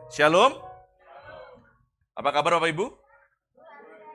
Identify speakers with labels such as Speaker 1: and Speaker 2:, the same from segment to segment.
Speaker 1: Shalom. Apa kabar Bapak Ibu?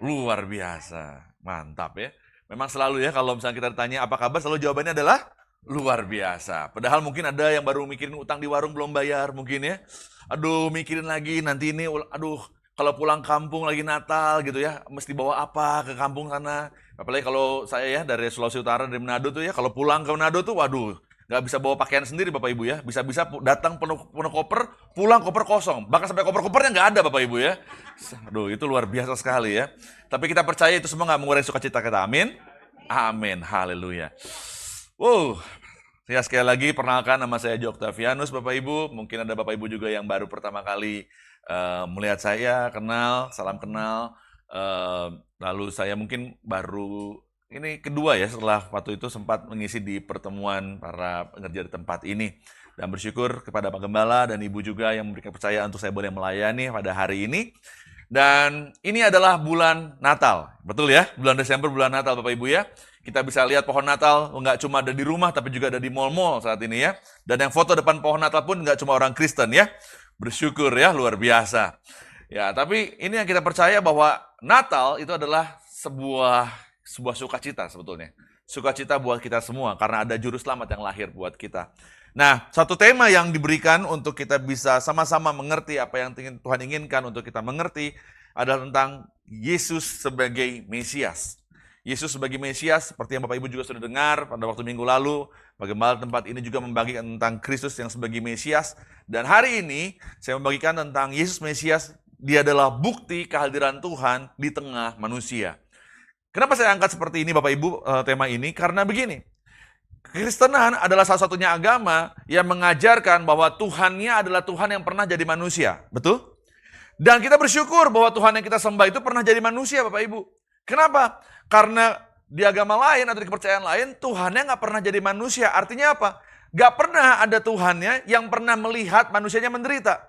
Speaker 1: Luar biasa. Mantap ya. Memang selalu ya kalau misalnya kita ditanya apa kabar, selalu jawabannya adalah luar biasa. Padahal mungkin ada yang baru mikirin utang di warung belum bayar mungkin ya. Aduh mikirin lagi nanti ini, aduh kalau pulang kampung lagi Natal gitu ya, mesti bawa apa ke kampung sana. Apalagi kalau saya ya dari Sulawesi Utara, dari Manado tuh ya, kalau pulang ke Manado tuh waduh, nggak bisa bawa pakaian sendiri Bapak Ibu ya. Bisa-bisa datang penuh koper, pulang koper kosong. Bahkan sampai koper-kopernya nggak ada Bapak Ibu ya. Aduh itu luar biasa sekali ya. Tapi kita percaya itu semua nggak mengurangi sukacita kita. Amin. Amin. Haleluya. Wow. Ya sekali lagi perkenalkan, nama saya Jo Octavianus Bapak Ibu. Mungkin ada Bapak Ibu juga yang baru pertama kali melihat saya, kenal, salam kenal. Lalu saya mungkin baru ini kedua ya setelah waktu itu sempat mengisi di pertemuan para pengerja di tempat ini. Dan bersyukur kepada Pak Gembala dan Ibu juga yang memberikan percaya untuk saya boleh melayani pada hari ini. Dan ini adalah bulan Natal, betul ya? Bulan Desember, bulan Natal Bapak Ibu ya. Kita bisa lihat pohon Natal nggak cuma ada di rumah, tapi juga ada di mall-mall saat ini ya. Dan yang foto depan pohon Natal pun nggak cuma orang Kristen ya. Bersyukur ya, luar biasa. Ya, tapi ini yang kita percaya bahwa Natal itu adalah sebuah sukacita sebetulnya. Sukacita buat kita semua, karena ada juru selamat yang lahir buat kita. Nah, satu tema yang diberikan untuk kita bisa sama-sama mengerti apa yang Tuhan inginkan untuk kita mengerti adalah tentang Yesus sebagai Mesias. Yesus sebagai Mesias, seperti yang Bapak Ibu juga sudah dengar pada waktu minggu lalu, bagaimana tempat ini juga membagikan tentang Kristus yang sebagai Mesias. Dan hari ini, saya membagikan tentang Yesus Mesias, dia adalah bukti kehadiran Tuhan di tengah manusia. Kenapa saya angkat seperti ini Bapak Ibu tema ini? Karena begini, Kristenan adalah salah satunya agama yang mengajarkan bahwa Tuhannya adalah Tuhan yang pernah jadi manusia. Betul? Dan kita bersyukur bahwa Tuhan yang kita sembah itu pernah jadi manusia Bapak Ibu. Kenapa? Karena di agama lain atau di kepercayaan lain, Tuhannya nggak pernah jadi manusia. Artinya apa? Nggak pernah ada Tuhannya yang pernah melihat manusianya menderita.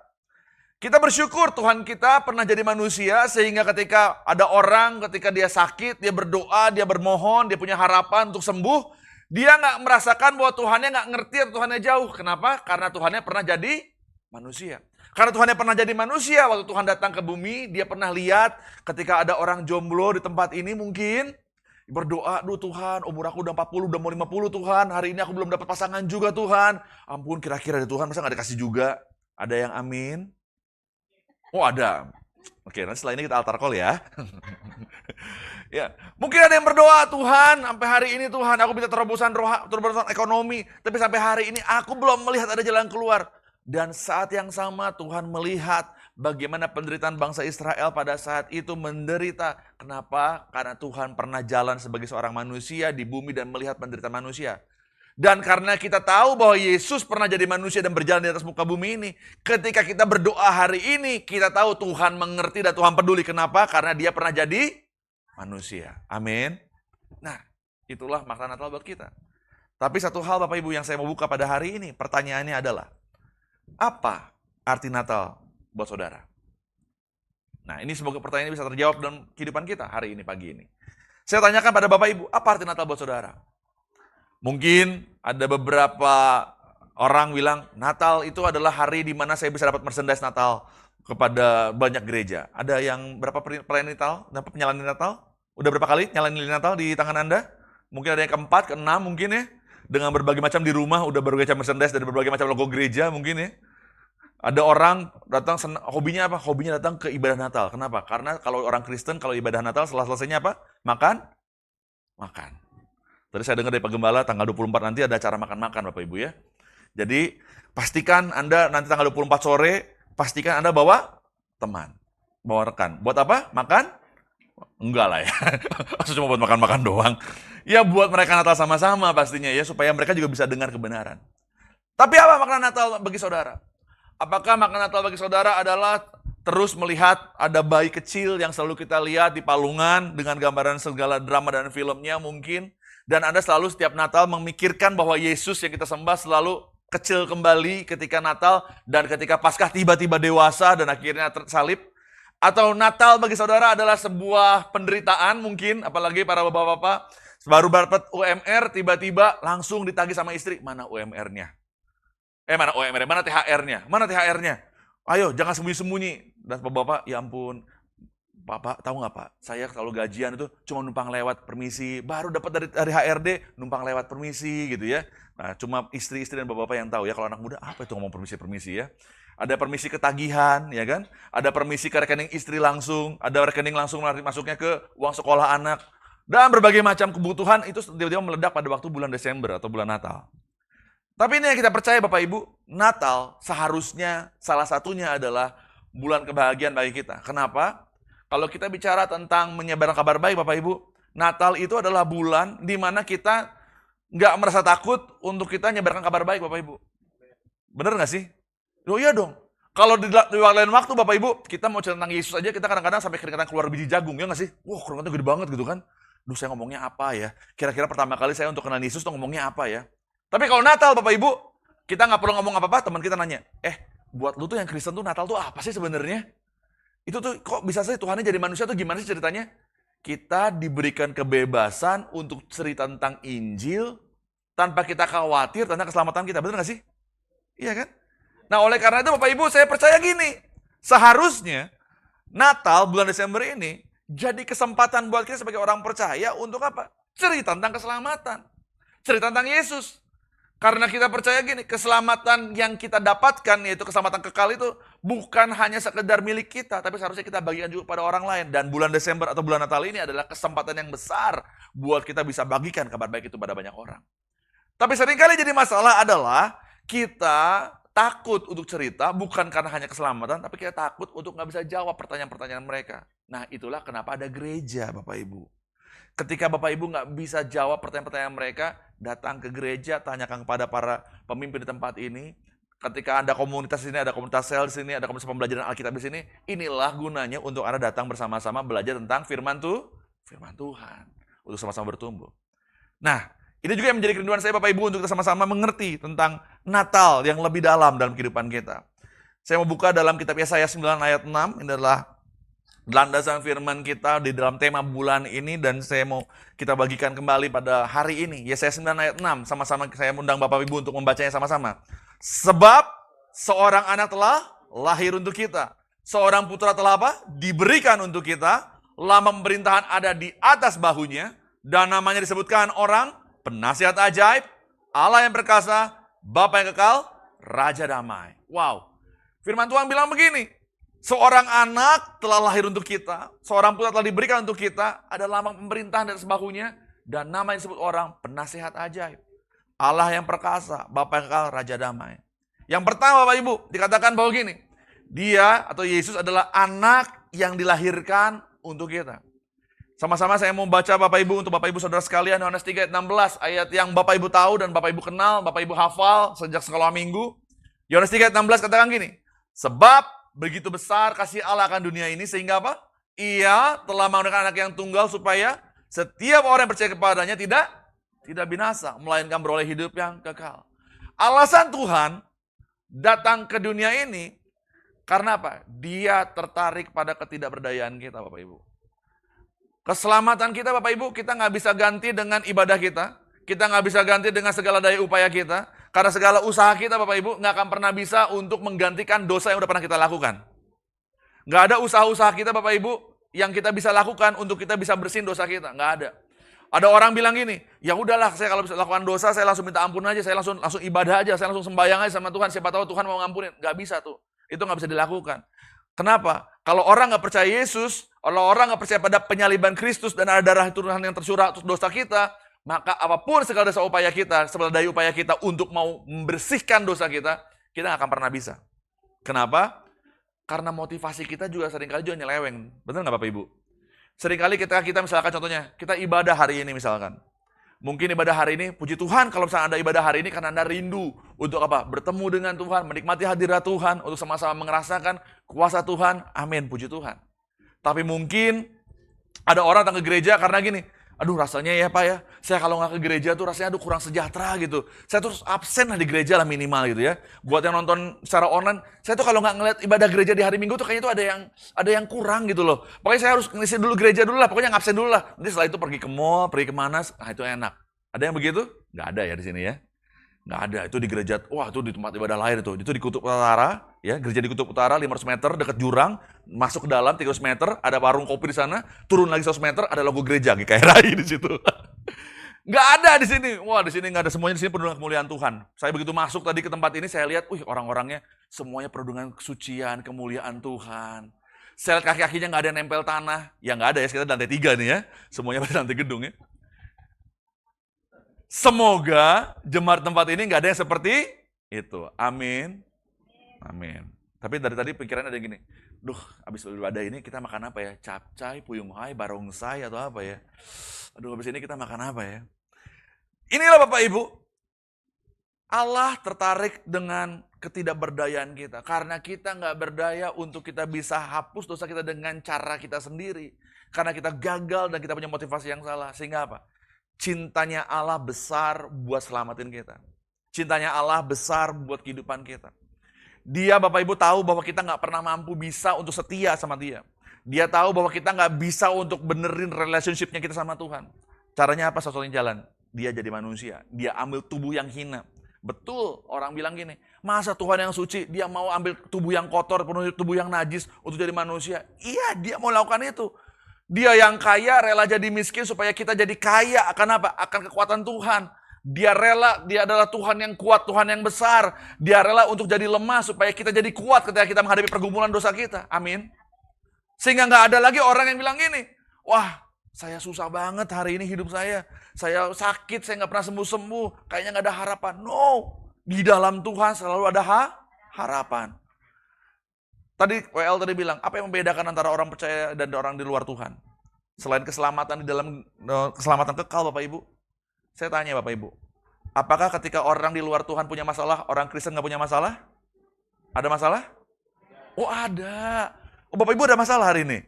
Speaker 1: Kita bersyukur Tuhan kita pernah jadi manusia sehingga ketika ada orang, ketika dia sakit, dia berdoa, dia bermohon, dia punya harapan untuk sembuh, dia nggak merasakan bahwa Tuhannya nggak ngerti atau Tuhannya jauh. Kenapa? Karena Tuhannya pernah jadi manusia. Karena Tuhannya pernah jadi manusia, waktu Tuhan datang ke bumi, dia pernah lihat ketika ada orang jomblo di tempat ini mungkin, berdoa, duh Tuhan, umur aku udah 40, udah mau 50 Tuhan, hari ini aku belum dapat pasangan juga Tuhan. Ampun, kira-kira ada Tuhan, masa nggak dikasih juga? Ada yang amin? Oh ada. Oke, nanti setelah ini kita altar call ya. Ya, mungkin ada yang berdoa, Tuhan, sampai hari ini Tuhan, aku minta terobosan ekonomi, tapi sampai hari ini aku belum melihat ada jalan keluar. Dan saat yang sama Tuhan melihat bagaimana penderitaan bangsa Israel pada saat itu menderita. Kenapa? Karena Tuhan pernah jalan sebagai seorang manusia di bumi dan melihat penderitaan manusia. Dan karena kita tahu bahwa Yesus pernah jadi manusia dan berjalan di atas muka bumi ini, ketika kita berdoa hari ini, kita tahu Tuhan mengerti dan Tuhan peduli. Kenapa? Karena dia pernah jadi manusia. Amin. Nah, itulah makna Natal buat kita. Tapi satu hal Bapak Ibu yang saya mau buka pada hari ini, pertanyaannya adalah, apa arti Natal buat saudara? Nah, ini semoga pertanyaan ini bisa terjawab dalam kehidupan kita hari ini, pagi ini. Saya tanyakan pada Bapak Ibu, apa arti Natal buat saudara? Mungkin ada beberapa orang bilang, Natal itu adalah hari di mana saya bisa dapat merchandise Natal kepada banyak gereja. Ada yang berapa perayaan Natal? Dapat penyalahan Natal? Udah berapa kali nyalain lilin Natal di tangan Anda? Mungkin ada yang keempat, keenam mungkin ya. Dengan berbagai macam di rumah, udah berbagai macam merchandise dari berbagai macam logo gereja mungkin ya. Ada orang datang, hobinya apa? Hobinya datang ke ibadah Natal. Kenapa? Karena kalau orang Kristen, kalau ibadah Natal setelah selesainya apa? Makan. Tadi saya dengar dari Pak Gembala, tanggal 24 nanti ada acara makan-makan Bapak Ibu ya. Jadi pastikan Anda nanti tanggal 24 sore, pastikan Anda bawa teman, bawa rekan. Buat apa? Makan? Enggak lah ya, cuma buat makan-makan doang. Ya buat mereka Natal sama-sama pastinya ya, supaya mereka juga bisa dengar kebenaran. Tapi apa makna Natal bagi saudara? Apakah makna Natal bagi saudara adalah terus melihat ada bayi kecil yang selalu kita lihat di palungan dengan gambaran segala drama dan filmnya mungkin? Dan Anda selalu setiap Natal memikirkan bahwa Yesus yang kita sembah selalu kecil kembali ketika Natal dan ketika Paskah tiba-tiba dewasa dan akhirnya tersalib. Atau Natal bagi saudara adalah sebuah penderitaan mungkin, apalagi para bapak-bapak baru dapat UMR tiba-tiba langsung ditagih sama istri, mana UMR-nya? Mana UMR-nya? Mana THR-nya? Mana THR-nya? Ayo, jangan sembunyi-sembunyi. Dan bapak-bapak, ya ampun, Pak, tahu nggak Pak? Saya kalau gajian itu cuma numpang lewat permisi, baru dapat dari HRD numpang lewat permisi gitu ya. Nah, cuma istri-istri dan bapak-bapak yang tahu ya. Kalau anak muda apa itu ngomong permisi-permisi ya? Ada permisi ketagihan, ya kan? Ada permisi ke rekening istri langsung, ada rekening langsung masuknya ke uang sekolah anak, dan berbagai macam kebutuhan itu tiba-tiba meledak pada waktu bulan Desember atau bulan Natal. Tapi ini yang kita percaya Bapak Ibu, Natal seharusnya salah satunya adalah bulan kebahagiaan bagi kita. Kenapa? Kalau kita bicara tentang menyebarkan kabar baik Bapak Ibu, Natal itu adalah bulan di mana kita nggak merasa takut untuk kita menyebarkan kabar baik Bapak Ibu. Bener nggak sih? Oh iya dong. Kalau di lain waktu Bapak Ibu, kita mau cerita tentang Yesus aja, kita kadang-kadang sampai keringetan keluar biji jagung, ya nggak sih? Wah, keringetannya gede banget gitu kan. Duh, saya ngomongnya apa ya? Kira-kira pertama kali saya untuk kenal Yesus tuh ngomongnya apa ya? Tapi kalau Natal Bapak Ibu, kita nggak perlu ngomong apa-apa, teman kita nanya, buat lu tuh yang Kristen tuh Natal tuh apa sih sebenarnya? Itu tuh kok bisa sih Tuhannya jadi manusia tuh gimana sih ceritanya? Kita diberikan kebebasan untuk cerita tentang Injil tanpa kita khawatir tentang keselamatan kita. Benar nggak sih? Iya kan? Nah oleh karena itu Bapak Ibu saya percaya gini. Seharusnya Natal bulan Desember ini jadi kesempatan buat kita sebagai orang percaya untuk apa? Cerita tentang keselamatan. Cerita tentang Yesus. Karena kita percaya gini, keselamatan yang kita dapatkan, yaitu keselamatan kekal itu, bukan hanya sekedar milik kita, tapi seharusnya kita bagikan juga pada orang lain. Dan bulan Desember atau bulan Natal ini adalah kesempatan yang besar buat kita bisa bagikan kabar baik itu pada banyak orang. Tapi seringkali jadi masalah adalah, kita takut untuk cerita, bukan karena hanya keselamatan, tapi kita takut untuk nggak bisa jawab pertanyaan-pertanyaan mereka. Nah itulah kenapa ada gereja Bapak Ibu. Ketika Bapak Ibu nggak bisa jawab pertanyaan-pertanyaan mereka, datang ke gereja, tanyakan kepada para pemimpin di tempat ini. Ketika Anda komunitas di sini, ada komunitas sel di sini, ada komunitas pembelajaran Alkitab di sini, inilah gunanya untuk Anda datang bersama-sama belajar tentang firman Tuhan. Untuk sama-sama bertumbuh. Nah, ini juga yang menjadi kerinduan saya Bapak Ibu untuk kita sama-sama mengerti tentang Natal yang lebih dalam kehidupan kita. Saya mau buka dalam kitab Yesaya 9 ayat 6, ini adalah landasan firman kita di dalam tema bulan ini dan saya mau kita bagikan kembali pada hari ini. Yesaya 9 ayat 6, sama-sama saya undang Bapak Ibu untuk membacanya sama-sama. Sebab seorang anak telah lahir untuk kita. Seorang putra telah apa? Diberikan untuk kita. Lama pemerintahan ada di atas bahunya dan namanya disebutkan orang penasihat ajaib, Allah yang perkasa, Bapa yang kekal, Raja damai. Wow. Firman Tuhan bilang begini, seorang anak telah lahir untuk kita, seorang putra telah diberikan untuk kita, ada lambang pemerintahan di atas bahunya, dan nama yang disebut orang penasihat ajaib. Allah yang perkasa, Bapa yang kekal, Raja damai. Yang pertama Bapak Ibu, dikatakan bahwa gini, dia atau Yesus adalah anak yang dilahirkan untuk kita. Sama-sama saya mau baca Bapak Ibu untuk Bapak Ibu saudara sekalian, Yohanes 3 ayat 16, ayat yang Bapak Ibu tahu dan Bapak Ibu kenal, Bapak Ibu hafal sejak sekolah minggu. Yohanes 3 ayat 16 katakan gini, sebab begitu besar kasih Allah akan dunia ini sehingga apa? Ia telah memberikan anak yang tunggal supaya setiap orang yang percaya kepadanya tidak binasa, melainkan beroleh hidup yang kekal. Alasan Tuhan datang ke dunia ini karena apa? Dia tertarik pada ketidakberdayaan kita Bapak Ibu. Keselamatan kita Bapak Ibu, kita nggak bisa ganti dengan ibadah kita. Kita nggak bisa ganti dengan segala daya upaya kita. Karena segala usaha kita Bapak Ibu nggak akan pernah bisa untuk menggantikan dosa yang udah pernah kita lakukan. Nggak ada usaha-usaha kita Bapak Ibu yang kita bisa lakukan untuk kita bisa bersihin dosa kita. Nggak ada. Ada orang bilang gini, ya udahlah saya kalau bisa lakukan dosa saya langsung minta ampun aja, saya langsung ibadah aja, saya langsung sembahyang aja sama Tuhan. Siapa tahu Tuhan mau ngampunin. Nggak bisa tuh. Itu nggak bisa dilakukan. Kenapa? Kalau orang nggak percaya Yesus, kalau orang nggak percaya pada penyaliban Kristus dan ada darah Tuhan yang tercurah untuk dosa kita, maka apapun segala dosa upaya kita, segala daya upaya kita untuk mau membersihkan dosa kita, kita nggak akan pernah bisa. Kenapa? Karena motivasi kita juga seringkali juga nyeleweng. Benar nggak Bapak Ibu? Seringkali kita misalkan contohnya, kita ibadah hari ini misalkan. Mungkin ibadah hari ini, puji Tuhan kalau misalnya Anda ibadah hari ini karena Anda rindu untuk apa? Bertemu dengan Tuhan, menikmati hadirat Tuhan, untuk sama-sama merasakan kuasa Tuhan. Amin, puji Tuhan. Tapi mungkin ada orang datang ke gereja karena gini, aduh rasanya ya Pak ya, saya kalau nggak ke gereja tuh rasanya kurang sejahtera gitu. Saya tuh absen lah di gereja lah minimal gitu ya. Buat yang nonton secara online, saya tuh kalau nggak ngeliat ibadah gereja di hari Minggu tuh kayaknya tuh ada yang kurang gitu loh. Pokoknya saya harus ngisi dulu gereja dulu lah, pokoknya ngabsen dulu lah. Nanti setelah itu pergi ke mall, pergi kemana, nah itu enak. Ada yang begitu? Nggak ada ya di sini ya. Nggak ada, itu di gereja, wah itu di tempat ibadah lain itu di Kutub Utara, Ya, gereja di Kutub Utara 500 meter dekat jurang, masuk ke dalam 300 meter, ada warung kopi di sana, turun lagi 100 meter, ada logo gereja GKRI di situ. Nggak ada di sini. Wah, di sini nggak ada, semuanya di sini penuh dengan kemuliaan Tuhan. Saya begitu masuk tadi ke tempat ini, saya lihat, orang-orangnya semuanya penuh dengan kesucian, kemuliaan Tuhan. Saya lihat kaki-kakinya nggak ada yang nempel tanah. Ya nggak ada ya, sekitar lantai 3 nih ya. Semuanya pada lantai gedung ya. Semoga jemaat tempat ini nggak ada yang seperti itu. Amin. Amin. Tapi dari tadi pikiran ada yang gini, abis ibadah ini kita makan apa ya? Capcay, puyung hai, barongsai atau apa ya? Abis ini kita makan apa ya? Inilah Bapak Ibu, Allah tertarik dengan ketidakberdayaan kita. Karena kita nggak berdaya untuk kita bisa hapus dosa kita dengan cara kita sendiri. Karena kita gagal dan kita punya motivasi yang salah. Sehingga apa? Cintanya Allah besar buat selamatin kita. Cintanya Allah besar buat kehidupan kita. Dia Bapak Ibu tahu bahwa kita nggak pernah mampu bisa untuk setia sama dia. Dia tahu bahwa kita nggak bisa untuk benerin relationship-nya kita sama Tuhan. Caranya apa? Satu-satunya jalan. Dia jadi manusia. Dia ambil tubuh yang hina. Betul, orang bilang gini, masa Tuhan yang suci, dia mau ambil tubuh yang kotor, penuh tubuh yang najis untuk jadi manusia. Iya, dia mau lakukan itu. Dia yang kaya rela jadi miskin supaya kita jadi kaya. Akan apa? Akan kekuatan Tuhan. Dia rela, dia adalah Tuhan yang kuat, Tuhan yang besar. Dia rela untuk jadi lemah supaya kita jadi kuat ketika kita menghadapi pergumulan dosa kita. Amin. Sehingga nggak ada lagi orang yang bilang gini, wah saya susah banget hari ini hidup saya sakit, saya nggak pernah sembuh-sembuh, kayaknya nggak ada harapan. No, di dalam Tuhan selalu ada harapan. Tadi WL tadi bilang, apa yang membedakan antara orang percaya dan orang di luar Tuhan? Selain keselamatan di dalam keselamatan kekal Bapak Ibu, saya tanya Bapak Ibu, apakah ketika orang di luar Tuhan punya masalah, orang Kristen nggak punya masalah? Ada masalah? Oh ada. Oh Bapak Ibu ada masalah hari ini?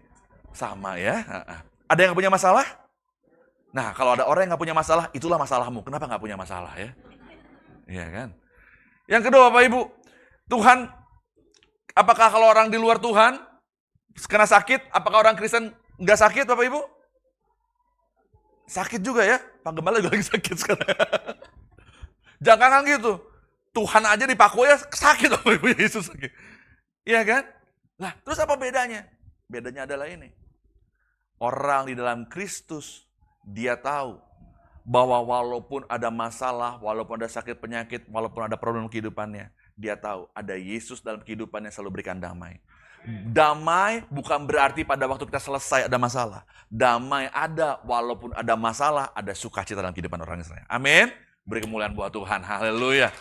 Speaker 1: Sama ya. Ada yang nggak punya masalah? Nah kalau ada orang yang nggak punya masalah, itulah masalahmu. Kenapa nggak punya masalah ya? Iya kan? Yang kedua Bapak Ibu, Tuhan, apakah kalau orang di luar Tuhan kena sakit, apakah orang Kristen nggak sakit Bapak Ibu? Sakit juga ya, Pak Gembala juga lagi sakit sekarang. Jangan gitu, Tuhan aja dipaku ya sakit Bapak Ibu, Yesus sakit. Iya kan? Nah terus apa bedanya? Bedanya adalah ini, orang di dalam Kristus, dia tahu bahwa walaupun ada masalah, walaupun ada sakit penyakit, walaupun ada problem kehidupannya, dia tahu ada Yesus dalam kehidupannya selalu berikan damai. Damai bukan berarti pada waktu kita selesai ada masalah. Damai ada walaupun ada masalah, ada sukacita dalam kehidupan orang Israel. Amin. Beri kemuliaan buat Tuhan. Haleluya.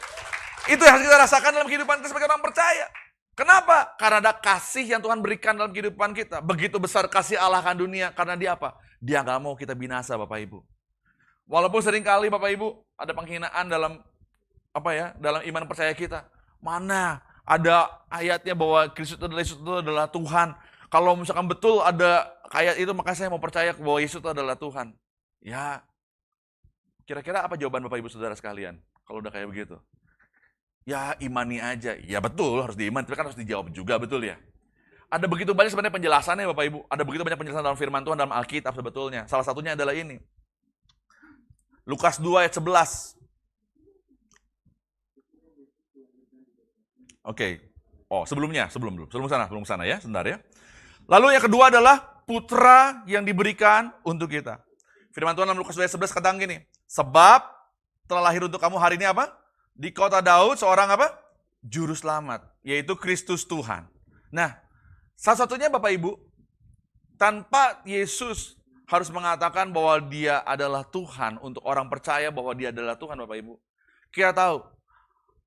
Speaker 1: Itu yang harus kita rasakan dalam kehidupan kita sebagai orang percaya. Kenapa? Karena ada kasih yang Tuhan berikan dalam kehidupan kita. Begitu besar kasih Allah akan dunia. Karena dia apa? Dia nggak mau kita binasa Bapak Ibu. Walaupun seringkali Bapak Ibu ada penghinaan dalam dalam iman percaya kita. Mana ada ayatnya bahwa Kristus itu adalah Tuhan. Kalau misalkan betul ada ayat itu, maka saya mau percaya bahwa Yesus itu adalah Tuhan. Ya, kira-kira apa jawaban Bapak Ibu Saudara sekalian kalau udah kayak begitu? Ya imani aja. Ya betul harus diimani, tapi kan harus dijawab juga, betul ya? Ada begitu banyak sebenarnya penjelasannya Bapak Ibu. Ada begitu banyak penjelasan dalam firman Tuhan, dalam Alkitab sebetulnya. Salah satunya adalah ini. Lukas 2 ayat 11. Oke. Oh, sebelum sana ya, sebentar ya. Lalu yang kedua adalah putra yang diberikan untuk kita. Firman Tuhan dalam Lukas 2 ayat 11 katakan gini, sebab telah lahir untuk kamu hari ini apa? Di kota Daud seorang apa? Juru selamat, yaitu Kristus Tuhan. Nah, salah satunya Bapak Ibu, tanpa Yesus harus mengatakan bahwa dia adalah Tuhan, untuk orang percaya bahwa dia adalah Tuhan Bapak Ibu. Kita tahu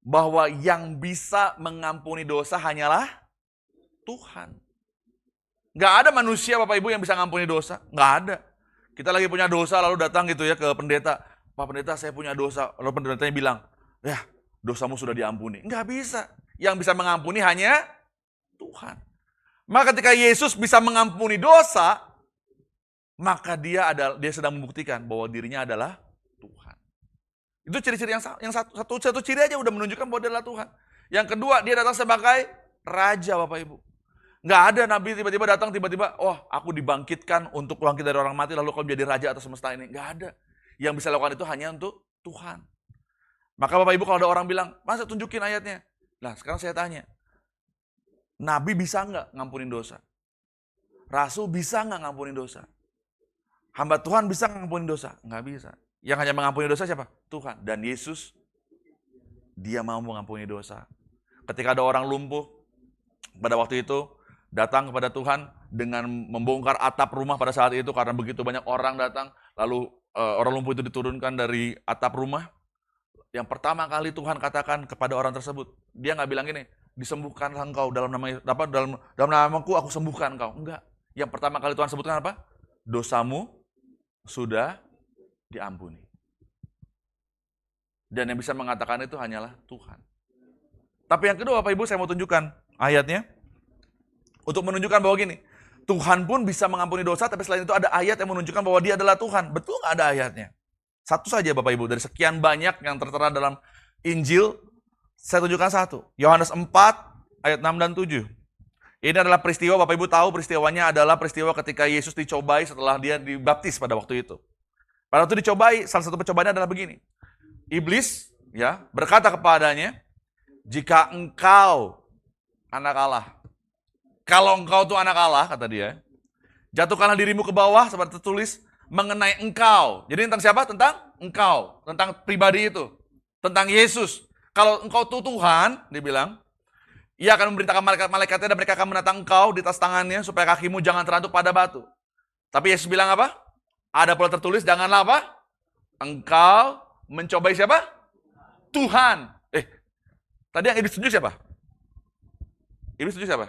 Speaker 1: bahwa yang bisa mengampuni dosa hanyalah Tuhan. Nggak ada manusia Bapak Ibu yang bisa mengampuni dosa. Nggak ada. Kita lagi punya dosa lalu datang gitu ya ke pendeta. Pak pendeta saya punya dosa. Lalu pendetanya bilang, ya dosamu sudah diampuni. Nggak bisa. Yang bisa mengampuni hanya Tuhan. Maka ketika Yesus bisa mengampuni dosa, maka dia sedang membuktikan bahwa dirinya adalah Tuhan. Itu ciri-ciri yang satu ciri aja udah menunjukkan bahwa dia adalah Tuhan. Yang kedua, dia datang sebagai Raja Bapak Ibu. Nggak ada nabi tiba-tiba datang, aku dibangkitkan untuk bangkit dari orang mati, lalu kau menjadi raja atas semesta ini. Nggak ada. Yang bisa lakukan itu hanya untuk Tuhan. Maka Bapak Ibu kalau ada orang bilang, masa tunjukin ayatnya? Nah sekarang saya tanya, Nabi bisa nggak ngampunin dosa? Rasul bisa nggak ngampunin dosa? Hamba Tuhan bisa nggak ngampunin dosa? Nggak bisa. Yang hanya mengampuni dosa siapa? Tuhan. Dan Yesus, dia mau mengampuni dosa. Ketika ada orang lumpuh, pada waktu itu, datang kepada Tuhan dengan membongkar atap rumah pada saat itu, karena begitu banyak orang datang, lalu orang lumpuh itu diturunkan dari atap rumah. Yang pertama kali Tuhan katakan kepada orang tersebut, dia nggak bilang gini, disembuhkanlah engkau dalam namaku aku sembuhkan engkau. Enggak. Yang pertama kali Tuhan sebutkan apa? Dosamu sudah diampuni. Dan yang bisa mengatakan itu hanyalah Tuhan. Tapi yang kedua Bapak Ibu, saya mau tunjukkan ayatnya. Untuk menunjukkan bahwa gini, Tuhan pun bisa mengampuni dosa, tapi selain itu ada ayat yang menunjukkan bahwa dia adalah Tuhan. Betul nggak ada ayatnya? Satu saja Bapak Ibu, dari sekian banyak yang tertera dalam Injil, saya tunjukkan satu. Yohanes 4 ayat 6 dan 7. Ini adalah peristiwa, Bapak Ibu tahu peristiwanya adalah peristiwa ketika Yesus dicobai setelah dia dibaptis pada waktu itu. Pada waktu dicobai, salah satu percobaannya adalah begini. Iblis ya berkata kepadanya, jika engkau anak Allah, kalau engkau tuh anak Allah, kata dia, jatuhkanlah dirimu ke bawah, seperti tertulis, mengenai engkau. Jadi tentang siapa? Tentang engkau. Tentang pribadi itu. Tentang Yesus. Kalau engkau tuh Tuhan, dia bilang, ia akan memerintahkan malaikat-malaikatnya dan mereka akan menatang engkau di atas tangannya, supaya kakimu jangan terantuk pada batu. Tapi Yesus bilang apa? Ada pula tertulis, janganlah apa? Engkau mencobai siapa? Tuhan. Tadi yang iblis setuju siapa? Iblis setuju siapa?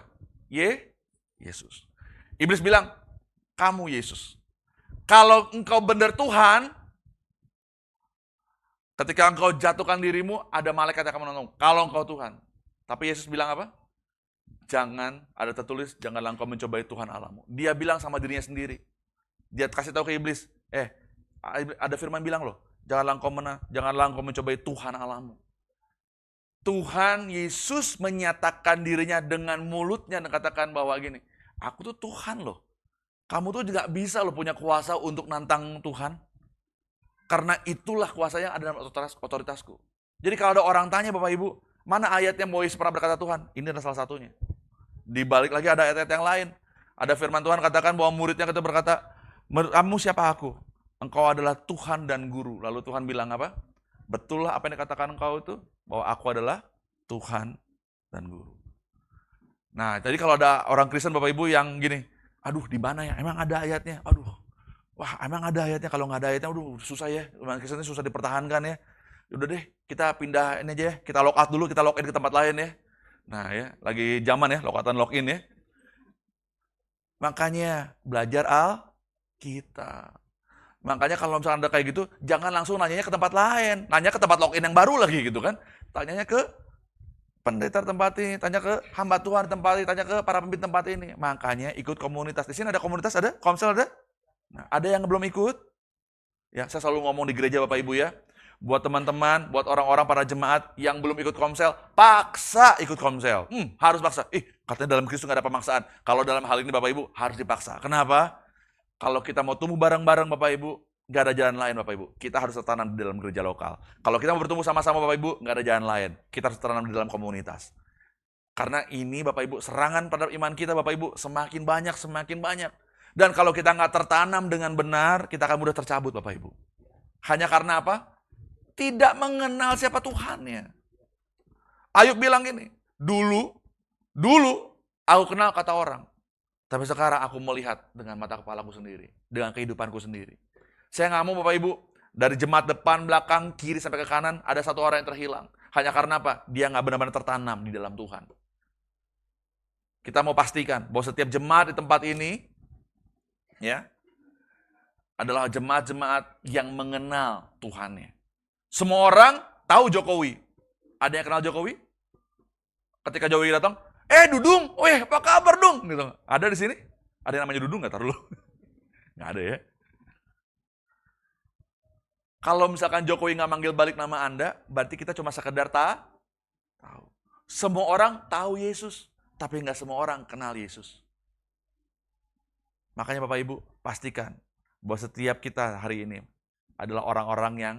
Speaker 1: Yesus. Iblis bilang, kamu Yesus. Kalau engkau benar Tuhan, ketika engkau jatuhkan dirimu, ada malaikat yang akan menolong. Kalau engkau Tuhan. Tapi Yesus bilang apa? Jangan, ada tertulis, janganlah engkau mencobai Tuhan Allahmu. Dia bilang sama dirinya sendiri. Dia kasih tahu ke iblis, ada firman bilang loh, janganlah engkau mencobai Tuhan Allahmu. Tuhan Yesus menyatakan dirinya dengan mulutnya dan katakan bahwa gini, aku tuh Tuhan loh. Kamu tuh juga bisa loh punya kuasa untuk nantang Tuhan. Karena itulah kuasa yang ada dalam otoritasku. Jadi kalau ada orang tanya Bapak Ibu, mana ayatnya bahwa Yesus pernah berkata Tuhan? Ini adalah salah satunya. Di balik lagi ada ayat-ayat yang lain. Ada firman Tuhan katakan bahwa muridnya itu berkata, kamu siapa aku? Engkau adalah Tuhan dan Guru. Lalu Tuhan bilang apa? Betul lah apa yang dikatakan engkau itu? Bahwa aku adalah Tuhan dan Guru. Nah, tadi kalau ada orang Kristen Bapak Ibu yang gini, aduh di mana ya? Emang ada ayatnya? Aduh, wah emang ada ayatnya? Kalau nggak ada ayatnya, aduh susah ya. Orang Kristen susah dipertahankan ya. Udah deh, kita pindah ini aja ya. Kita lock out dulu, kita lock in ke tempat lain ya. Nah ya, lagi zaman ya, lock out dan lock in ya. Makanya belajar Alkitab. Makanya kalau misalnya ada kayak gitu, jangan langsung nanyanya ke tempat lain. Nanya ke tempat login yang baru lagi gitu kan. Tanyanya ke pendeta tempat ini, tanya ke hamba Tuhan tempat ini, tanya ke para pemimpin tempat ini. Makanya ikut komunitas. Di sini ada komunitas, ada? Komsel ada? Nah, ada yang belum ikut? Ya, saya selalu ngomong di gereja Bapak Ibu ya. Buat teman-teman, buat orang-orang para jemaat yang belum ikut komsel, paksa ikut komsel. Harus paksa. Katanya dalam Kristus nggak ada pemaksaan. Kalau dalam hal ini Bapak Ibu harus dipaksa. Kenapa? Kalau kita mau tumbuh bareng-bareng Bapak Ibu, nggak ada jalan lain Bapak Ibu. Kita harus tertanam di dalam gereja lokal. Kalau kita mau bertumbuh sama-sama Bapak Ibu, nggak ada jalan lain. Kita harus tertanam di dalam komunitas. Karena ini Bapak Ibu, serangan pada iman kita Bapak Ibu semakin banyak, semakin banyak. Dan kalau kita nggak tertanam dengan benar, kita akan mudah tercabut Bapak Ibu. Hanya karena apa? Tidak mengenal siapa Tuhannya. Ayub bilang gini, dulu aku kenal kata orang. Tapi sekarang aku melihat dengan mata kepalaku sendiri. Dengan kehidupanku sendiri. Saya nggak mau Bapak Ibu, dari jemaat depan, belakang, kiri sampai ke kanan, ada satu orang yang terhilang. Hanya karena apa? Dia nggak benar-benar tertanam di dalam Tuhan. Kita mau pastikan bahwa setiap jemaat di tempat ini, ya, adalah jemaat-jemaat yang mengenal Tuhannya. Semua orang tahu Jokowi. Ada yang kenal Jokowi? Ketika Jokowi datang, Dudung, apa kabar Dung? Gitu. Ada di sini? Ada yang namanya Dudung nggak? Taruh lu. Nggak ada ya. Kalau misalkan Jokowi nggak manggil balik nama Anda, berarti kita cuma sekedar tahu. Semua orang tahu Yesus, tapi nggak semua orang kenal Yesus. Makanya Bapak Ibu, pastikan bahwa setiap kita hari ini adalah orang-orang yang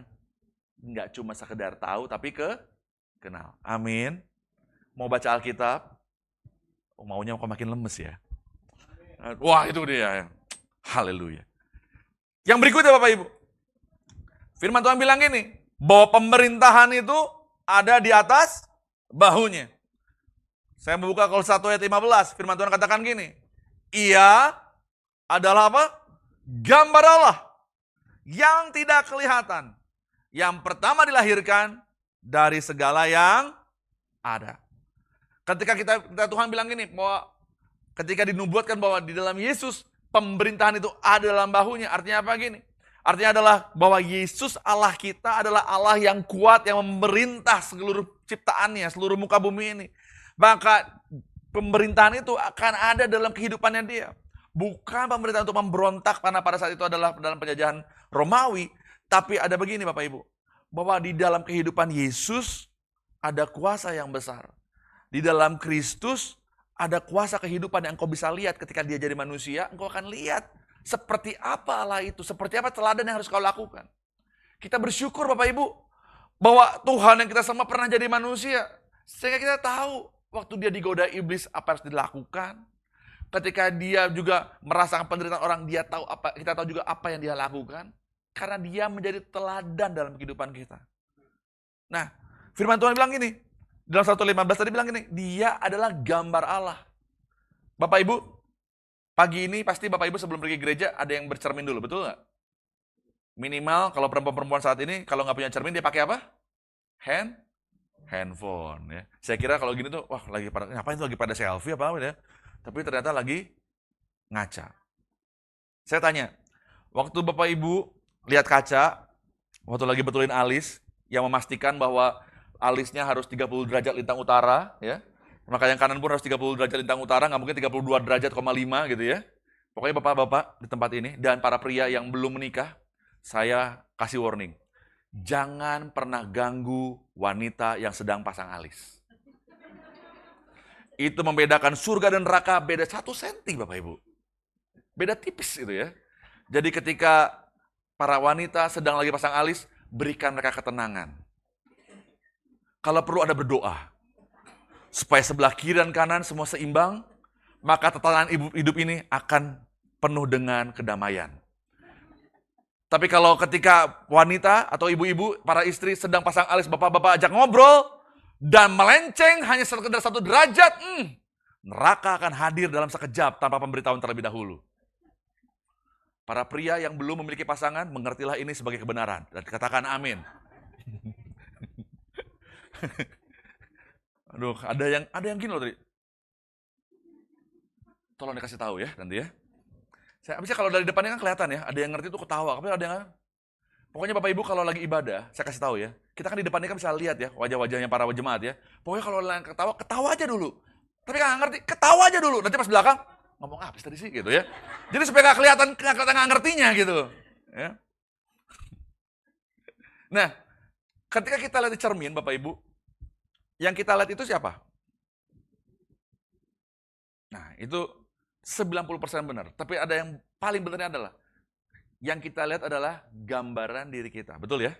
Speaker 1: nggak cuma sekedar tahu, tapi kenal. Amin. Mau baca Alkitab? maunya kok makin lemes ya. Wah itu dia. Haleluya. Yang berikutnya Bapak Ibu. Firman Tuhan bilang gini, bahwa pemerintahan itu ada di atas bahunya. Saya membuka Kolose 1 ayat 15, firman Tuhan katakan gini, ia adalah apa? Gambar Allah yang tidak kelihatan. Yang pertama dilahirkan dari segala yang ada. Ketika Tuhan bilang gini, bahwa ketika dinubuatkan bahwa di dalam Yesus, pemerintahan itu ada dalam bahunya, artinya apa gini? Artinya adalah bahwa Yesus Allah kita adalah Allah yang kuat, yang memerintah seluruh ciptaannya, seluruh muka bumi ini. Maka pemerintahan itu akan ada dalam kehidupannya dia. Bukan pemerintahan untuk memberontak, karena pada saat itu adalah dalam penjajahan Romawi. Tapi ada begini Bapak Ibu, bahwa di dalam kehidupan Yesus ada kuasa yang besar. Di dalam Kristus ada kuasa kehidupan yang engkau bisa lihat ketika dia jadi manusia, engkau akan lihat seperti apa Allah itu, seperti apa teladan yang harus kau lakukan. Kita bersyukur Bapak Ibu, bahwa Tuhan yang kita sama pernah jadi manusia. Sehingga kita tahu, waktu dia digoda iblis apa harus dilakukan. Ketika dia juga merasakan penderitaan orang, kita tahu juga apa yang dia lakukan. Karena dia menjadi teladan dalam kehidupan kita. Nah, firman Tuhan bilang gini, dalam 1:15 tadi bilang gini, dia adalah gambar Allah. Bapak Ibu, pagi ini pasti Bapak Ibu sebelum pergi gereja ada yang bercermin dulu, betul nggak? Minimal kalau perempuan-perempuan saat ini, kalau nggak punya cermin dia pakai apa? Handphone. Ya. Saya kira kalau gini tuh, wah ngapain tuh lagi pada selfie apa ya? Tapi ternyata lagi ngaca. Saya tanya, waktu Bapak Ibu lihat kaca, waktu lagi betulin alis, yang memastikan bahwa alisnya harus 30 derajat lintang utara, ya. Maka yang kanan pun harus 30 derajat lintang utara, nggak mungkin 32 derajat, 5 gitu ya. Pokoknya bapak-bapak di tempat ini, dan para pria yang belum menikah, saya kasih warning. Jangan pernah ganggu wanita yang sedang pasang alis. Itu membedakan surga dan neraka, beda 1 senti Bapak Ibu. Beda tipis itu ya. Jadi ketika para wanita sedang lagi pasang alis, berikan mereka ketenangan. Kalau perlu ada berdoa. Supaya sebelah kiri dan kanan semua seimbang, maka tatanan hidup ini akan penuh dengan kedamaian. Tapi kalau ketika wanita atau ibu-ibu, para istri sedang pasang alis, bapak-bapak ajak ngobrol, dan melenceng hanya sekedar 1 derajat, neraka akan hadir dalam sekejap tanpa pemberitahuan terlebih dahulu. Para pria yang belum memiliki pasangan, mengertilah ini sebagai kebenaran. Dan katakan amin. Aduh, ada yang gini loh tadi. Tolong dikasih tahu ya nanti ya. Habisnya kalau dari depannya kan kelihatan ya, ada yang ngerti tuh ketawa, tapi ada yang pokoknya Bapak Ibu kalau lagi ibadah, saya kasih tahu ya. Kita kan di depannya kan bisa lihat ya wajah-wajahnya para jemaat ya. Pokoknya kalau kalian ketawa aja dulu. Tapi kan nggak ngerti, ketawa aja dulu. Nanti pas belakang ngomong apa sih tadi sih gitu ya. Jadi supaya nggak kelihatan nggak ngertinya gitu. Ya. Nah, ketika kita lihat di cermin Bapak Ibu, yang kita lihat itu siapa? Nah, itu 90% benar. Tapi ada yang paling benarnya adalah, yang kita lihat adalah gambaran diri kita. Betul ya?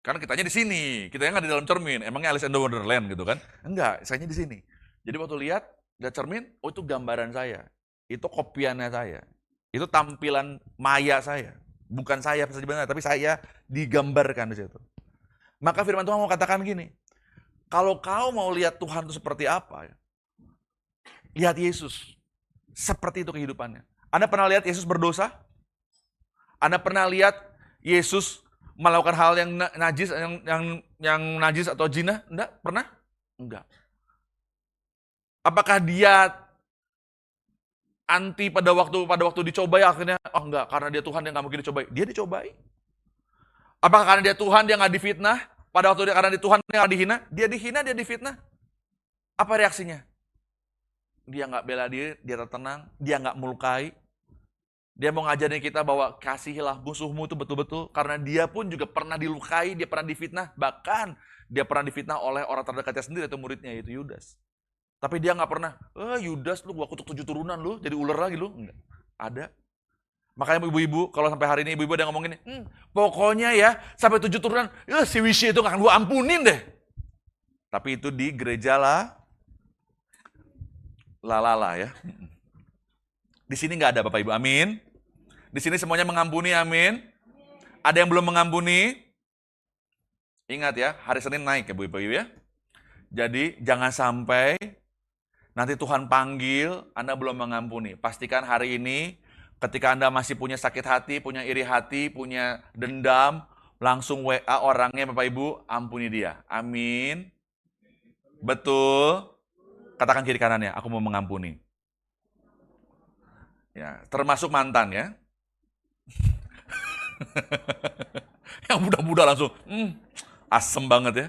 Speaker 1: Karena kitanya di sini, kita yang nggak di dalam cermin. Emangnya Alice in the Wonderland gitu kan? Enggak, sayanya di sini. Jadi waktu lihat cermin, oh itu gambaran saya. Itu kopiannya saya. Itu tampilan maya saya. Bukan saya sebenarnya, tapi saya digambarkan di situ. Maka firman Tuhan mau katakan gini, kalau kau mau lihat Tuhan itu seperti apa, lihat Yesus. Seperti itu kehidupannya. Anda pernah lihat Yesus berdosa? Anda pernah lihat Yesus melakukan hal yang najis, yang najis atau zina? Enggak? Pernah? Enggak. Apakah dia anti pada waktu dicobai akhirnya? Oh enggak, karena dia Tuhan yang nggak mungkin dicobai. Dia dicobai. Apakah karena dia Tuhan dia nggak difitnah? Pada waktu karena dia Tuhan dia nggak dihina? Dia dihina, dia difitnah. Apa reaksinya? Dia nggak bela diri, dia tenang, dia nggak melukai. Dia mau ngajarin kita bahwa kasihilah musuhmu itu betul-betul. Karena dia pun juga pernah dilukai, dia pernah difitnah. Bahkan dia pernah difitnah oleh orang terdekatnya sendiri, itu muridnya, yaitu Yudas. Tapi dia nggak pernah, Yudas lu gua kutuk 7 turunan lu, jadi ular lagi lu. Enggak, ada. Makanya ibu-ibu, kalau sampai hari ini ibu-ibu ada ngomong ini, pokoknya ya sampai 7 turunan, si Wishy itu gak akan gua ampunin deh. Tapi itu di gereja lah. lalala ya. Di sini nggak ada Bapak Ibu, amin. Di sini semuanya mengampuni, amin. Ada yang belum mengampuni? Ingat ya, hari Senin naik ya Bu Ibu ya. Jadi jangan sampai nanti Tuhan panggil, Anda belum mengampuni. Pastikan hari ini ketika Anda masih punya sakit hati, punya iri hati, punya dendam, langsung WA orangnya Bapak Ibu, ampuni dia. Amin. Betul. Katakan kiri kanannya, aku mau mengampuni. Ya, termasuk mantan ya. Yang muda-muda langsung, asem banget ya.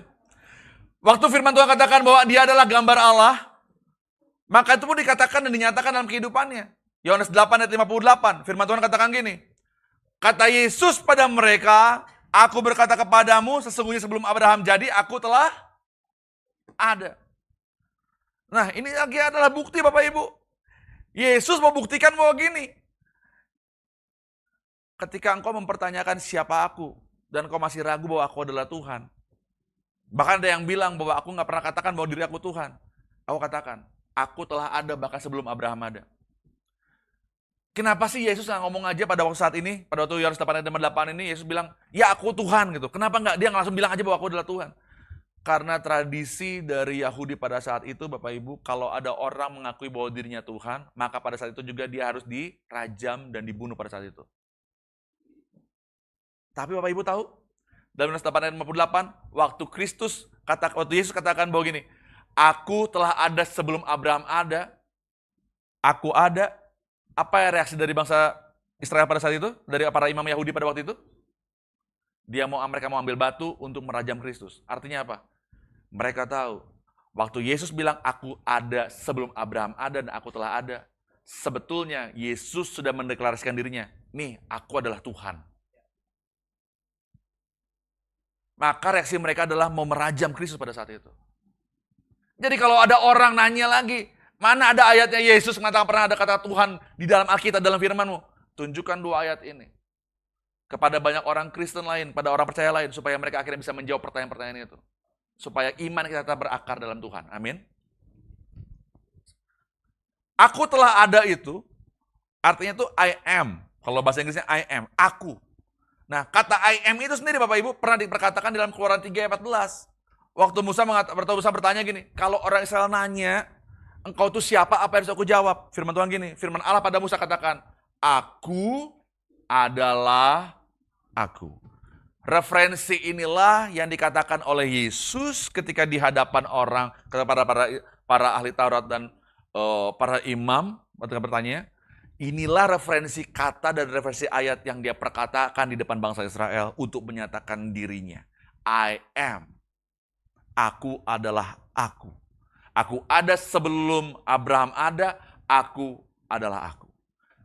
Speaker 1: Waktu firman Tuhan katakan bahwa dia adalah gambar Allah, maka itu pun dikatakan dan dinyatakan dalam kehidupannya. Yohanes 8 ayat 58, firman Tuhan katakan gini, kata Yesus pada mereka, aku berkata kepadamu, sesungguhnya sebelum Abraham jadi, aku telah ada. Nah, ini lagi adalah bukti Bapak Ibu. Yesus mau buktikan bahwa gini, ketika engkau mempertanyakan siapa aku, dan engkau masih ragu bahwa aku adalah Tuhan. Bahkan ada yang bilang bahwa aku nggak pernah katakan bahwa diri aku Tuhan. Aku katakan, aku telah ada bahkan sebelum Abraham ada. Kenapa sih Yesus nggak ngomong aja pada waktu saat ini, pada waktu Yohanes 8 ayat 8 ini, Yesus bilang, ya aku Tuhan gitu. Kenapa nggak dia langsung bilang aja bahwa aku adalah Tuhan? Karena tradisi dari Yahudi pada saat itu, Bapak Ibu, kalau ada orang mengakui bahwa dirinya Tuhan, maka pada saat itu juga dia harus dirajam dan dibunuh pada saat itu. Tapi Bapak Ibu tahu, dalam Yohanes 8 ayat 58, waktu Yesus katakan bahwa gini, aku telah ada sebelum Abraham ada, aku ada. Apa ya reaksi dari bangsa Israel pada saat itu? Dari para imam Yahudi pada waktu itu? Mereka mau ambil batu untuk merajam Kristus. Artinya apa? Mereka tahu, waktu Yesus bilang aku ada sebelum Abraham ada dan aku telah ada, sebetulnya Yesus sudah mendeklarasikan dirinya, nih aku adalah Tuhan. Maka reaksi mereka adalah mau merajam Kristus pada saat itu. Jadi kalau ada orang nanya lagi, mana ada ayatnya Yesus mengatakan pernah ada kata Tuhan di dalam Alkitab, dalam firman-Mu? Tunjukkan 2 ayat ini. Kepada banyak orang Kristen lain, pada orang percaya lain, supaya mereka akhirnya bisa menjawab pertanyaan-pertanyaan itu. Supaya iman kita tetap berakar dalam Tuhan. Amin. Aku telah ada itu, artinya itu I am. Kalau bahasa Inggrisnya I am, aku. Nah, kata I am itu sendiri Bapak Ibu pernah diperkatakan dalam Keluaran 3 ayat 14. Waktu Musa bertanya gini, kalau orang Israel nanya, engkau itu siapa, apa yang harus aku jawab? Firman Tuhan gini, firman Allah pada Musa katakan, aku adalah aku. Referensi inilah yang dikatakan oleh Yesus ketika di hadapan orang, kepada para ahli Taurat dan para imam, ketika bertanya, inilah referensi kata dan referensi ayat yang dia perkatakan di depan bangsa Israel untuk menyatakan dirinya. I am. Aku adalah aku. Aku ada sebelum Abraham ada, aku adalah aku.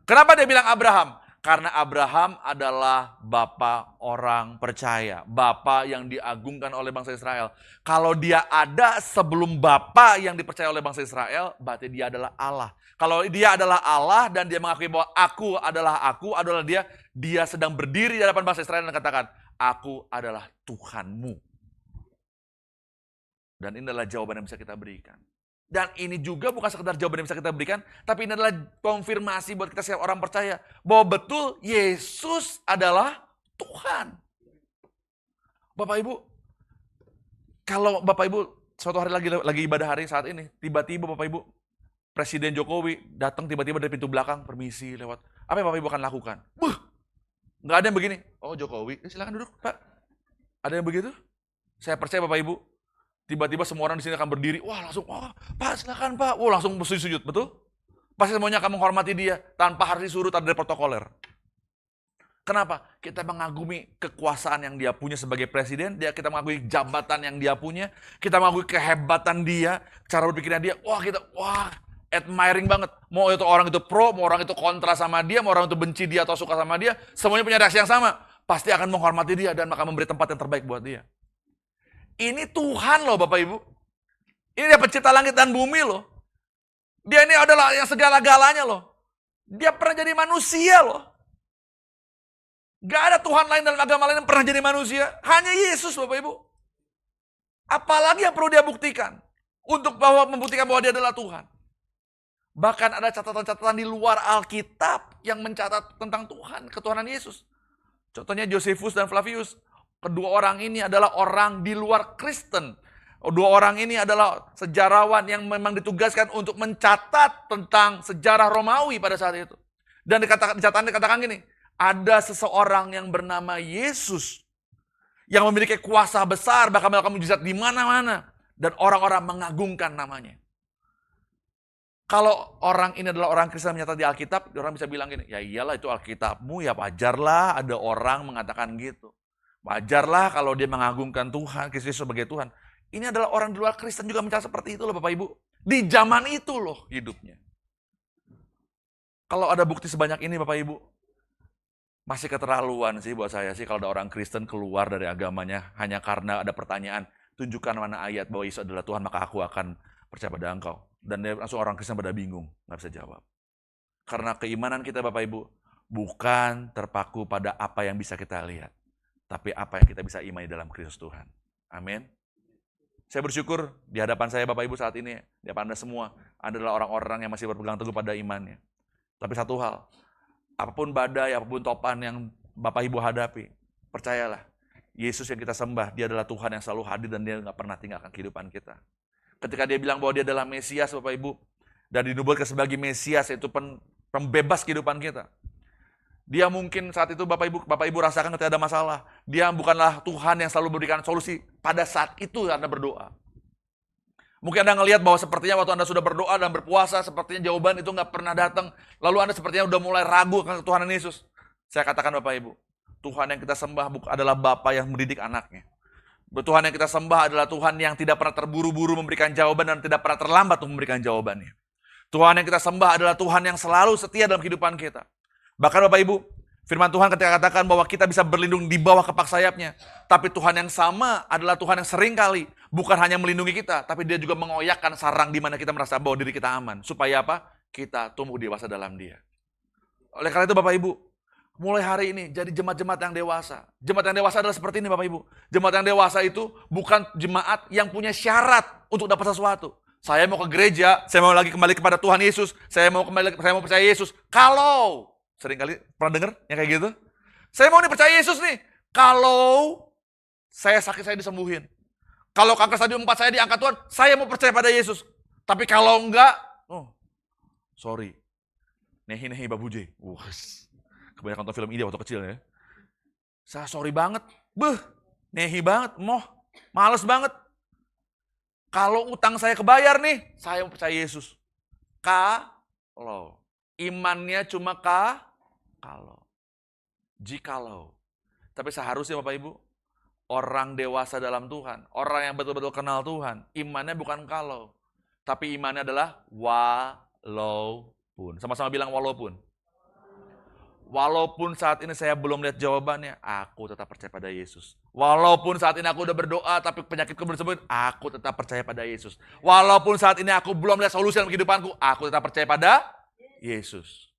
Speaker 1: Kenapa dia bilang Abraham? Karena Abraham adalah bapa orang percaya. Bapa yang diagungkan oleh bangsa Israel. Kalau dia ada sebelum bapa yang dipercaya oleh bangsa Israel, berarti dia adalah Allah. Kalau dia adalah Allah dan dia mengakui bahwa aku adalah dia sedang berdiri di hadapan bangsa Israel dan katakan, aku adalah Tuhanmu. Dan ini adalah jawaban yang bisa kita berikan. Dan ini juga bukan sekedar jawaban yang bisa kita berikan, tapi ini adalah konfirmasi buat kita setiap orang percaya bahwa betul Yesus adalah Tuhan. Bapak Ibu, kalau Bapak Ibu suatu hari lagi ibadah hari saat ini, tiba-tiba Bapak Ibu, Presiden Jokowi datang tiba-tiba dari pintu belakang, permisi lewat. Apa yang Bapak Ibu akan lakukan? Nggak ada yang begini. Oh Jokowi, silakan duduk Pak. Ada yang begitu? Saya percaya Bapak Ibu, tiba-tiba semua orang di sini akan berdiri, wah langsung, Pak silakan Pak, wah langsung sujud, betul? Pasti semuanya akan menghormati dia, tanpa harus disuruh ada protokoler. Kenapa? Kita mengagumi kekuasaan yang dia punya sebagai presiden, kita mengagumi jabatan yang dia punya, kita mengagumi kehebatan dia, cara berpikirnya dia, admiring banget. Mau itu orang itu pro, mau orang itu kontra sama dia, mau orang itu benci dia atau suka sama dia, semuanya punya reaksi yang sama. Pasti akan menghormati dia dan akan memberi tempat yang terbaik buat dia. Ini Tuhan loh Bapak Ibu. Ini dia pencipta langit dan bumi loh. Dia ini adalah yang segala-galanya loh. Dia pernah jadi manusia loh. Gak ada Tuhan lain dalam agama lain yang pernah jadi manusia. Hanya Yesus Bapak Ibu. Apalagi yang perlu dia buktikan. Untuk membuktikan bahwa dia adalah Tuhan. Bahkan ada catatan-catatan di luar Alkitab yang mencatat tentang Tuhan, ketuhanan Yesus. Contohnya Josephus dan Flavius. Kedua orang ini adalah orang di luar Kristen. Dua orang ini adalah sejarawan yang memang ditugaskan untuk mencatat tentang sejarah Romawi pada saat itu. Dan dikatakan gini, ada seseorang yang bernama Yesus yang memiliki kuasa besar, bahkan melakukan mujizat di mana-mana. Dan orang-orang mengagungkan namanya. Kalau orang ini adalah orang Kristen mencatat di Alkitab, orang bisa bilang gini, ya iyalah itu Alkitabmu, ya wajarlah ada orang mengatakan gitu. Wajarlah kalau dia mengagungkan Tuhan, Kristus sebagai Tuhan. Ini adalah orang di luar Kristen juga mencatat seperti itu loh Bapak Ibu. Di zaman itu loh hidupnya. Kalau ada bukti sebanyak ini Bapak Ibu, masih keterlaluan sih buat saya sih kalau ada orang Kristen keluar dari agamanya hanya karena ada pertanyaan, tunjukkan mana ayat bahwa Yesus adalah Tuhan, maka aku akan percaya pada engkau. Dan dia langsung orang Kristen pada bingung, nggak bisa jawab. Karena keimanan kita Bapak Ibu, bukan terpaku pada apa yang bisa kita lihat, tapi apa yang kita bisa imani dalam Kristus Tuhan. Amin. Saya bersyukur di hadapan saya Bapak Ibu saat ini, di hadapan Anda semua, Anda adalah orang-orang yang masih berpegang teguh pada imannya. Tapi satu hal, apapun badai, apapun topan yang Bapak Ibu hadapi, percayalah, Yesus yang kita sembah, dia adalah Tuhan yang selalu hadir dan dia nggak pernah tinggalkan kehidupan kita. Ketika dia bilang bahwa dia adalah Mesias Bapak Ibu, dan dinubuatkan sebagai Mesias, yaitu pembebas kehidupan kita. Dia mungkin saat itu Bapak Ibu rasakan ketika ada masalah. Dia bukanlah Tuhan yang selalu memberikan solusi pada saat itu Anda berdoa. Mungkin Anda ngelihat bahwa sepertinya waktu Anda sudah berdoa dan berpuasa, sepertinya jawaban itu nggak pernah datang. Lalu Anda sepertinya udah mulai ragu akan ketuhanan Yesus. Saya katakan Bapak Ibu, Tuhan yang kita sembah adalah Bapa yang mendidik anaknya. Tuhan yang kita sembah adalah Tuhan yang tidak pernah terburu-buru memberikan jawaban dan tidak pernah terlambat untuk memberikan jawabannya. Tuhan yang kita sembah adalah Tuhan yang selalu setia dalam kehidupan kita. Bahkan Bapak Ibu, firman Tuhan ketika katakan bahwa kita bisa berlindung di bawah kepak sayapnya. Tapi Tuhan yang sama adalah Tuhan yang seringkali bukan hanya melindungi kita, tapi dia juga mengoyakkan sarang di mana kita merasa bahwa diri kita aman. Supaya apa? Kita tumbuh dewasa dalam dia. Oleh karena itu Bapak Ibu, mulai hari ini jadi jemaat-jemaat yang dewasa. Jemaat yang dewasa adalah seperti ini Bapak Ibu. Jemaat yang dewasa itu bukan jemaat yang punya syarat untuk dapat sesuatu. Saya mau ke gereja, saya mau lagi kembali kepada Tuhan Yesus, saya mau percaya Yesus. Kalau seringkali pernah dengar yang kayak gitu? Saya mau nih percaya Yesus nih. Kalau saya sakit saya disembuhin. Kalau kanker stadium 4 saya diangkat Tuhan, saya mau percaya pada Yesus. Tapi kalau enggak, sorry. Nehi babuje. Kebanyakan nonton film ini waktu kecil ya. Saya sorry banget. Nehi banget. Males banget. Kalau utang saya kebayar nih, saya mau percaya Yesus. Kalau. Imannya cuma kalau. Jikalau. Tapi seharusnya Bapak Ibu, orang dewasa dalam Tuhan, orang yang betul-betul kenal Tuhan, imannya bukan kalau. Tapi imannya adalah walaupun. Sama-sama bilang walaupun. Walaupun saat ini saya belum lihat jawabannya, aku tetap percaya pada Yesus. Walaupun saat ini aku udah berdoa, tapi penyakitku belum sembuh, aku tetap percaya pada Yesus. Walaupun saat ini aku belum lihat solusi dalam kehidupanku, aku tetap percaya pada Yesus.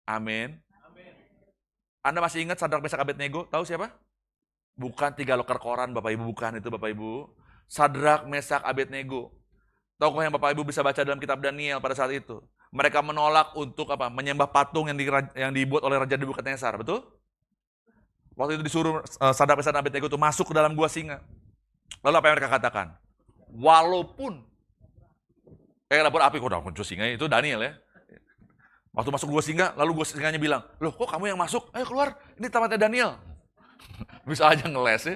Speaker 1: Amin. Anda masih ingat Sadrak, Mesak, Abednego? Tahu siapa? Bukan 3 loker koran Bapak Ibu, bukan itu Bapak Ibu. Sadrak, Mesak, Abednego. Tokoh yang Bapak Ibu bisa baca dalam kitab Daniel pada saat itu. Mereka menolak untuk menyembah patung yang dibuat oleh Raja Nebukadnezar, betul? Waktu itu disuruh Sadrak, Mesak, dan Abednego itu masuk ke dalam gua singa. Lalu apa yang mereka katakan? Walaupun dapur api, kok dapur singa itu Daniel ya. Waktu masuk gua singa, lalu gua singanya bilang, loh kok kamu yang masuk? Ayo keluar, ini tempatnya Daniel. Bisa aja ngeles ya.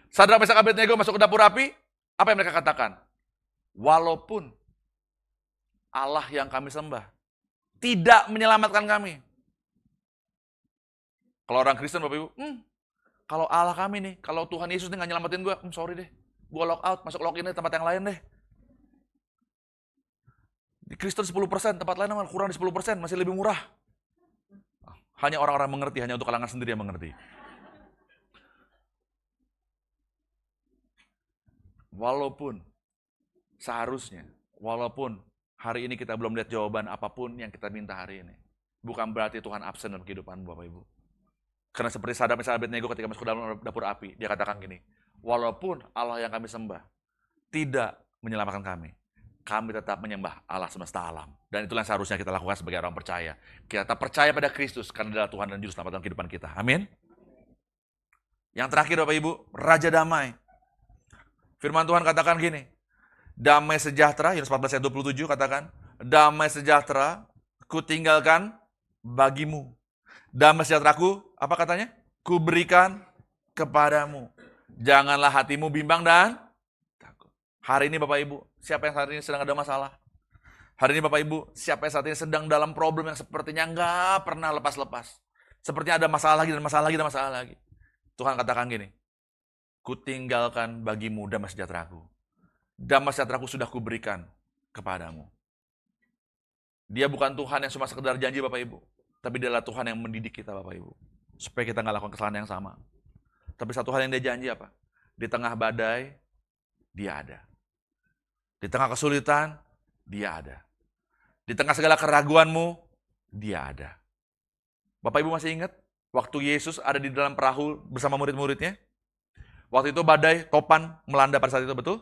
Speaker 1: Sadrak, Mesak, Abednego masuk ke dapur api, apa yang mereka katakan? Walaupun Allah yang kami sembah tidak menyelamatkan kami. Kalau orang Kristen Bapak Ibu, kalau Allah kami nih, kalau Tuhan Yesus nih gak nyelamatin gue, sorry deh, gue lock out, masuk login deh tempat yang lain deh. Di Kristen 10%, tempat lain kurang di 10%, masih lebih murah. Hanya orang-orang mengerti, hanya untuk kalangan sendiri yang mengerti. Walaupun seharusnya, walaupun hari ini kita belum lihat jawaban apapun yang kita minta hari ini, bukan berarti Tuhan absen dalam kehidupan Bapak Ibu. Karena seperti Sadrak, Mesak, Abednego ketika masuk ke dalam dapur api, dia katakan gini, walaupun Allah yang kami sembah tidak menyelamatkan kami, kami tetap menyembah Allah semesta alam. Dan itulah yang seharusnya kita lakukan sebagai orang percaya. Kita tetap percaya pada Kristus karena adalah Tuhan dan Juru Selamat dalam kehidupan kita. Amin. Yang terakhir Bapak Ibu, Raja Damai. Firman Tuhan katakan gini, damai sejahtera, Yohanes 14 ayat 27 katakan, damai sejahtera ku tinggalkan bagimu. Damai sejahteraku, apa katanya? Ku berikan kepadamu. Janganlah hatimu bimbang dan takut. Hari ini Bapak Ibu, siapa yang saat ini sedang ada masalah? Hari ini Bapak Ibu, siapa yang saat ini sedang dalam problem yang sepertinya nggak pernah lepas-lepas. Sepertinya ada masalah lagi dan masalah lagi dan masalah lagi. Tuhan katakan gini, ku tinggalkan bagimu damai sejahteraku. Damai sejahteraku sudah kuberikan kepadamu. Dia bukan Tuhan yang cuma sekedar janji Bapak Ibu. Tapi dia adalah Tuhan yang mendidik kita Bapak Ibu. Supaya kita nggak lakukan kesalahan yang sama. Tapi satu hal yang dia janji apa? Di tengah badai, dia ada. Di tengah kesulitan, dia ada. Di tengah segala keraguanmu, dia ada. Bapak Ibu masih ingat? Waktu Yesus ada di dalam perahu bersama murid-muridnya. Waktu itu badai, topan melanda pada saat itu, betul?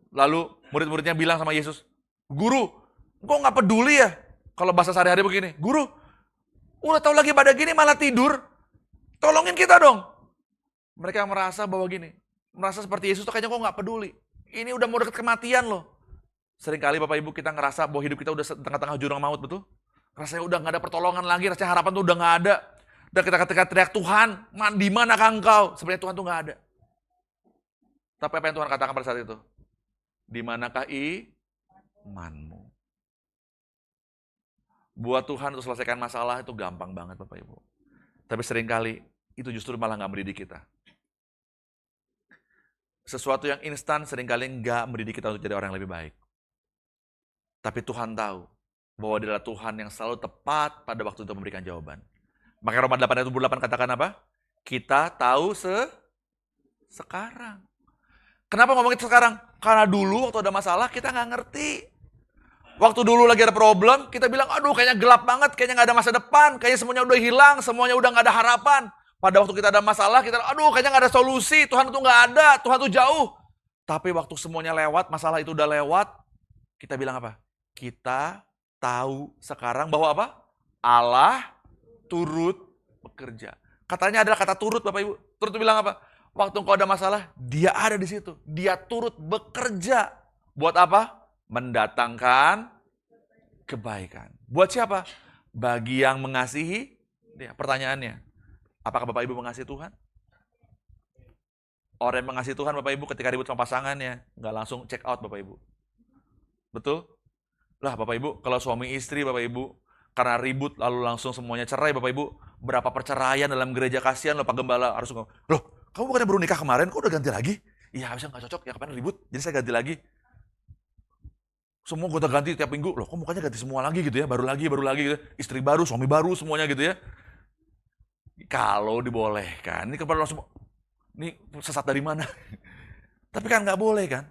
Speaker 1: Lalu murid-muridnya bilang sama Yesus, Guru, kok nggak peduli ya? Kalau bahasa sehari-hari begini, Guru, udah tahu lagi badai gini malah tidur. Tolongin kita dong. Mereka merasa bahwa gini, merasa seperti Yesus tuh kayaknya kok nggak peduli. Ini udah mau deket kematian loh. Seringkali Bapak Ibu kita ngerasa bahwa hidup kita udah tengah-tengah jurang maut, betul? Rasanya udah nggak ada pertolongan lagi, rasanya harapan tuh udah nggak ada. Dan kita ketika teriak Tuhan, di manakah engkau? Sebenarnya Tuhan tuh nggak ada. Tapi apa yang Tuhan katakan pada saat itu? Di manakah imanmu? Buat Tuhan untuk selesaikan masalah itu gampang banget Bapak Ibu. Tapi seringkali itu justru malah nggak mendidik kita. Sesuatu yang instan seringkali nggak mendidik kita untuk jadi orang yang lebih baik. Tapi Tuhan tahu bahwa dia adalah Tuhan yang selalu tepat pada waktu untuk memberikan jawaban. Maka Roma 8 ayat 28 katakan apa? Kita tahu sekarang. Kenapa ngomongin sekarang? Karena dulu waktu ada masalah kita nggak ngerti. Waktu dulu lagi ada problem, kita bilang, aduh kayaknya gelap banget, kayaknya nggak ada masa depan, kayaknya semuanya udah hilang, semuanya udah nggak ada harapan. Pada waktu kita ada masalah, kita aduh kayaknya nggak ada solusi, Tuhan itu nggak ada, Tuhan itu jauh. Tapi waktu semuanya lewat, masalah itu udah lewat, kita bilang apa? Kita tahu sekarang bahwa apa? Allah turut bekerja. Katanya adalah kata turut Bapak Ibu. Turut itu bilang apa? Waktu engkau ada masalah, dia ada di situ. Dia turut bekerja. Buat apa? Mendatangkan kebaikan. Buat siapa? Bagi yang mengasihi dia. Pertanyaannya, apakah Bapak Ibu mengasihi Tuhan? Orang yang mengasihi Tuhan Bapak Ibu ketika ribut sama pasangannya, nggak langsung check out Bapak Ibu. Betul? Lah Bapak Ibu, kalau suami istri Bapak Ibu, karena ribut lalu langsung semuanya cerai Bapak Ibu, berapa perceraian dalam gereja, kasihan loh Pak Gembala, harus ngomong, loh kamu bukannya baru nikah kemarin, kok udah ganti lagi? Iya habisnya nggak cocok, ya kapan ribut, jadi saya ganti lagi. Semua gue ganti tiap minggu, loh kok mukanya ganti semua lagi gitu ya, baru lagi gitu. Istri baru, suami baru semuanya gitu ya. Kalau dibolehkan, ini kepala langsung, ini sesat dari mana? Tapi kan nggak boleh kan?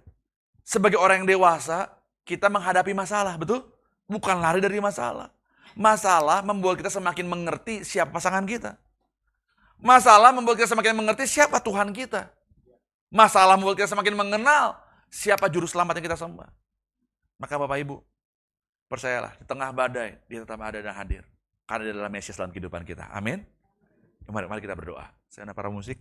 Speaker 1: Sebagai orang yang dewasa, kita menghadapi masalah, betul? Bukan lari dari masalah. Masalah membuat kita semakin mengerti siapa pasangan kita. Masalah membuat kita semakin mengerti siapa Tuhan kita. Masalah membuat kita semakin mengenal siapa juru selamat yang kita sembah. Maka Bapak Ibu, percayalah, di tengah badai, dia tetap ada dan hadir. Karena dia adalah Mesias dalam kehidupan kita. Amin. Mari kita berdoa. Saya para musik.